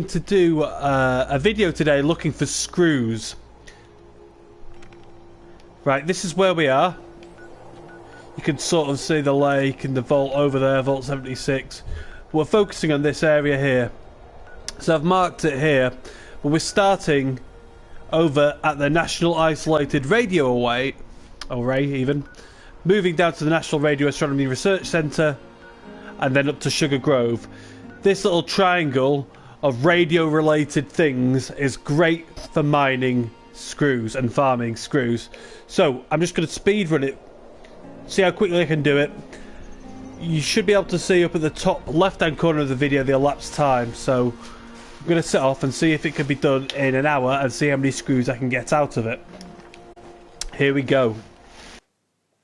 To do a video today looking for screws. Right, this is where we are. You can sort of see the lake and the vault over there, Vault 76. We're focusing on this area here. So I've marked it here, but we're starting over at the National Isolated Radio Array even, moving down to the National Radio Astronomy Research Centre, and then up to Sugar Grove. This little triangle of radio-related things is great for mining screws and farming screws. So I'm just going to speed run it, see how quickly I can do it. You should be able to see up at the top left-hand corner of the video the elapsed time. So I'm going to set off and see if it can be done in an hour and see how many screws I can get out of it. Here we go.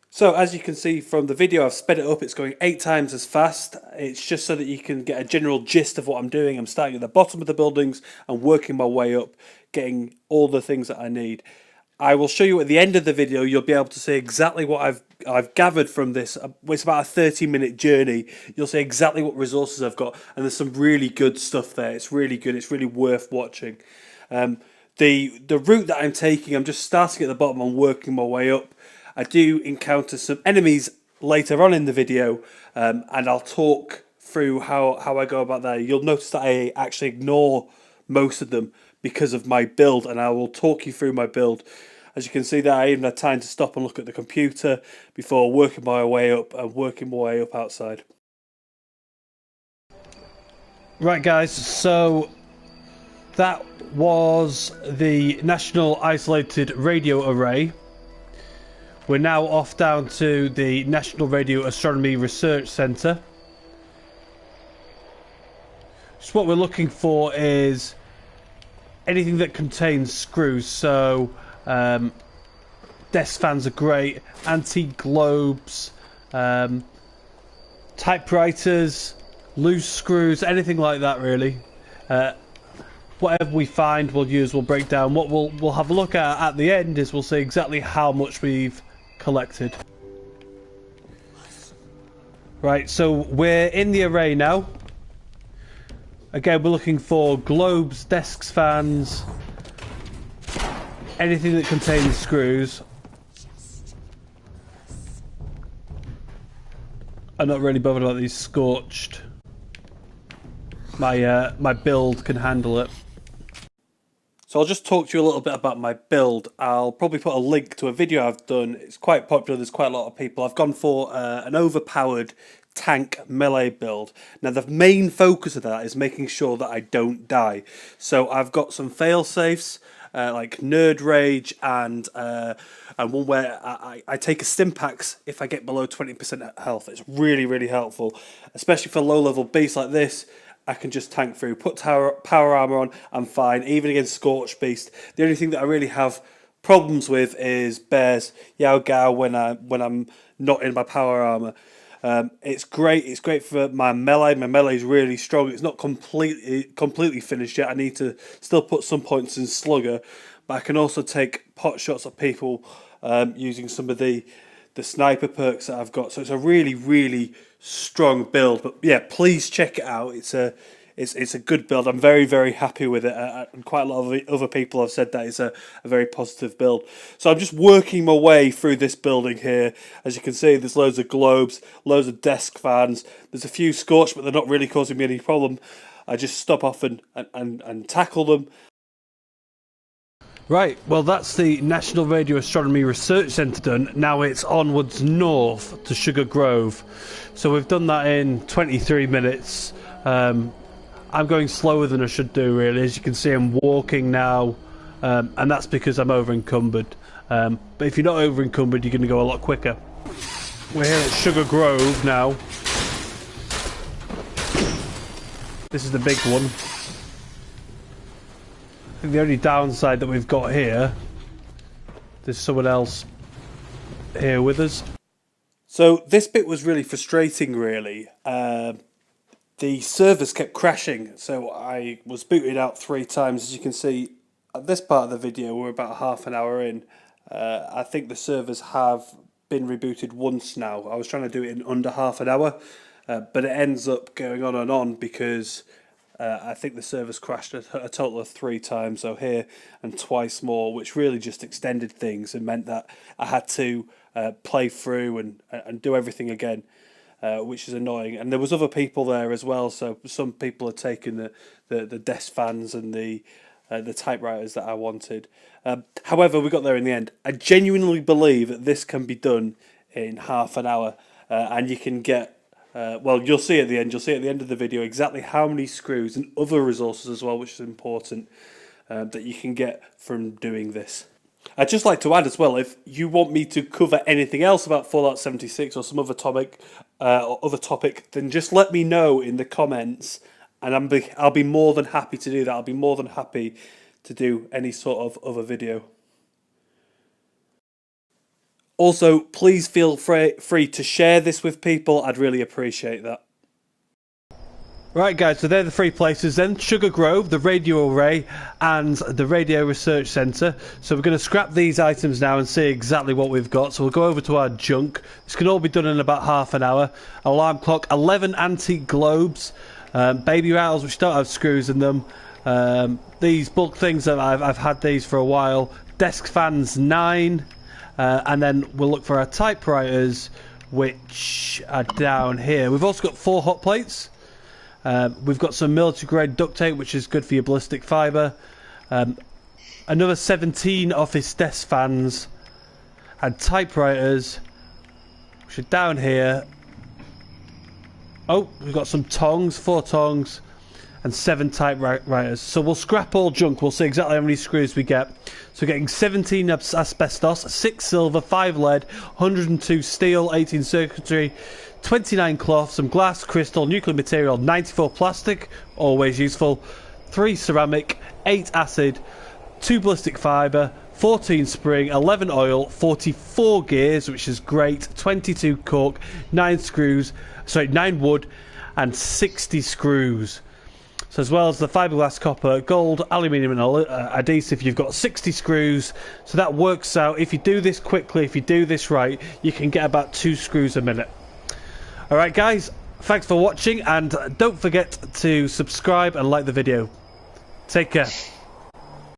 So as you can see from the video, I've sped it up. It's going 8 times as fast. It's just so that you can get a general gist of what I'm doing. I'm starting at the bottom of the buildings and working my way up, getting all the things that I need. I will show you at the end of the video. You'll be able to see exactly what I've gathered from this. It's about a 30-minute journey. You'll see exactly what resources I've got, and there's some really good stuff there. It's really good. It's really worth watching. The route that I'm taking, I'm just starting at the bottom and working my way up. I do encounter some enemies later on in the video, and I'll talk through how I go about that. You'll notice that I actually ignore most of them because of my build, and I will talk you through my build. As you can see there, I even had time to stop and look at the computer before working my way up and working my way up outside. Right guys, so that was the National Isolated Radio Array. We're now off down to the National Radio Astronomy Research Centre. So what we're looking for is anything that contains screws. So desk fans are great, antique globes, typewriters, loose screws, anything like that really. Whatever we find we'll use, we'll break down. What we'll have a look at the end is we'll see exactly how much we've collected. Right, so we're in the array now. Again, we're looking for globes, desks, fans, anything that contains screws. I'm not really bothered about these scorched. My build can handle it. So I'll just talk to you a little bit about my build. I'll probably put a link to a video I've done. It's quite popular, there's quite a lot of people. I've gone for an overpowered tank melee build. Now the main focus of that is making sure that I don't die. So I've got some fail safes, like Nerd Rage and one where I take a Stimpax if I get below 20% health. It's really, really helpful, especially for low level beasts like this. I can just tank through, put power armor on, I'm fine, even against Scorched Beast. The only thing that I really have problems with is bears, Yao Gao, when I'm not in my power armor. It's great for my melee. My melee is really strong. It's not completely finished yet. I need to still put some points in Slugger, but I can also take pot shots at people using some of the sniper perks that I've got. So it's a really, really strong build. But yeah, please check it out. It's a good build. I'm very, very happy with it. And quite a lot of other people have said that it's a very positive build. So I'm just working my way through this building here. As you can see, there's loads of globes, loads of desk fans. There's a few scorched, but they're not really causing me any problem. I just stop off and tackle them. Right, well that's the National Radio Astronomy Research Centre done. Now it's onwards north to Sugar Grove. So we've done that in 23 minutes. I'm going slower than I should do really. As you can see, I'm walking now, and that's because I'm over encumbered. But if you're not over encumbered, you're going to go a lot quicker. We're here at Sugar Grove now. This is the big one. I think the only downside that we've got here, there's someone else here with us. So this bit was really frustrating really. The servers kept crashing, so I was booted out 3 times. As you can see at this part of the video, we're about half an hour in. I think the servers have been rebooted once now. I was trying to do it in under half an hour, but it ends up going on and on because I think the servers crashed a total of 3 times, so here and twice more, which really just extended things and meant that I had to play through and do everything again, which is annoying. And there was other people there as well, so some people had taken the desk fans and the typewriters that I wanted. However, we got there in the end. I genuinely believe that this can be done in half an hour, and you can get. Well, you'll see at the end. You'll see at the end of the video exactly how many screws and other resources as well, which is important, that you can get from doing this. I'd just like to add as well, if you want me to cover anything else about Fallout 76 or some other topic, then just let me know in the comments, and I'll be more than happy to do that. I'll be more than happy to do any sort of other video. Also, please feel free to share this with people. I'd really appreciate that. Right guys, so they're the 3 places then. Sugar Grove, the radio array, and the radio research centre. So we're going to scrap these items now and see exactly what we've got. So we'll go over to our junk. This can all be done in about half an hour. Alarm clock, 11 antique globes, baby rattles which don't have screws in them. These bulk things, that I've had these for a while. Desk fans, 9. And then we'll look for our typewriters, which are down here. We've also got 4 hot plates. We've got some military grade duct tape, which is good for your ballistic fibre. Another 17 office desk fans and typewriters, which are down here. Oh, we've got some tongs, 4 tongs, and 7 typewriters. So we'll scrap all junk. We'll see exactly how many screws we get. So getting 17 asbestos, 6 silver, 5 lead, 102 steel, 18 circuitry, 29 cloth, some glass, crystal, nuclear material, 94 plastic, always useful, 3 ceramic, 8 acid, 2 ballistic fibre, 14 spring, 11 oil, 44 gears, which is great, 22 cork, 9 wood, and 60 screws. So as well as the fiberglass, copper, gold, aluminium and adhesive, you've got 60 screws. So that works out, if you do this quickly, if you do this right, you can get about 2 screws a minute. Alright guys, thanks for watching, and don't forget to subscribe and like the video. Take care.